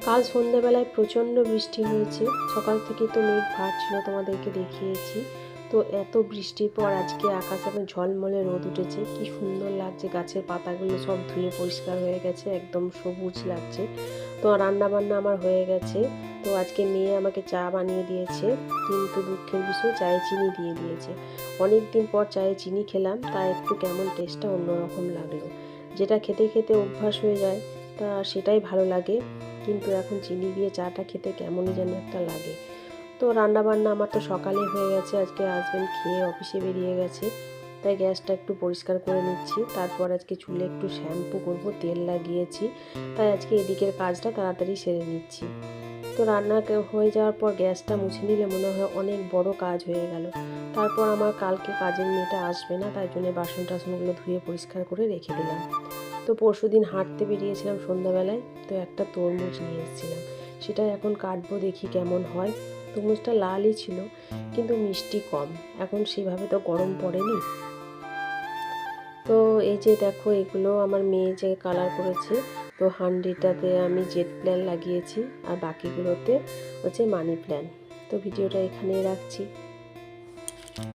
কাল সন্ধ্যাবেলায় প্রচণ্ড বৃষ্টি হয়েছে। সকাল থেকেই তো মেঘ ভার ছিল, তোমাদেরকে দেখিয়েছি। তো এত বৃষ্টির পর আজকে আকাশে এখন ঝলমলে রোদ উঠেছে, কি সুন্দর লাগছে। গাছের পাতাগুলো সব ধুয়ে পরিষ্কার হয়ে গেছে, একদম সবুজ লাগছে। তো রান্না বান্না আমার হয়ে গেছে। তো আজকে মেয়ে আমাকে চা বানিয়ে দিয়েছে, কিন্তু দুঃখের বিষয় চায়ে চিনি দিয়ে দিয়েছে। অনেক দিন পর চায়ে চিনি খেলাম, তাই একটু কেমন টেস্টটা অন্যরকম লাগলো। যেটা খেতে খেতে অভ্যাস হয়ে যায় তা সেটাই ভালো লাগে, কিন্তু এখন চিনি দিয়ে চাটা খেতে কেমনই যেন একটা লাগে। তো রান্না বান্না আমার তো সকালে হয়ে গেছে। আজকে হাজব্যান্ড খেয়ে অফিসে বেরিয়ে গেছে, তাই গ্যাসটা একটু পরিষ্কার করে নিচ্ছি। তারপর আজকে চুলে একটু শ্যাম্পু করব, তেল লাগিয়েছি, তাই আজকে এদিকের কাজটা তাড়াতাড়ি সেরে নিচ্ছি। তো রান্না হয়ে যাওয়ার পর গ্যাসটা মুছে নিলে মনে হয় অনেক বড় কাজ হয়ে গেল। তারপর আমার কালকে কাজের মেয়েটা আসবে না, তাই জন্য বাসন টাসনগুলো ধুয়ে পরিষ্কার করে রেখে দিলাম। তো পরশুদিন হাঁটতে বেরিয়েছিলাম সন্ধ্যাবেলায়, তো একটা তরমুজ নিয়ে এসেছিলাম, সেটা এখন কাটবো, দেখি কেমন হয়। তরমুজটা লালই ছিল, কিন্তু মিষ্টি কম। এখন সেভাবে তো গরম পড়েনি। তো এই যে দেখো, এগুলো আমার মেয়ে যে কালার করেছে। তো হান্ডিটাতে আমি জেড প্ল্যান লাগিয়েছি, আর বাকিগুলোতে হচ্ছে মানি প্ল্যান। তো ভিডিওটা এখানেই রাখছি।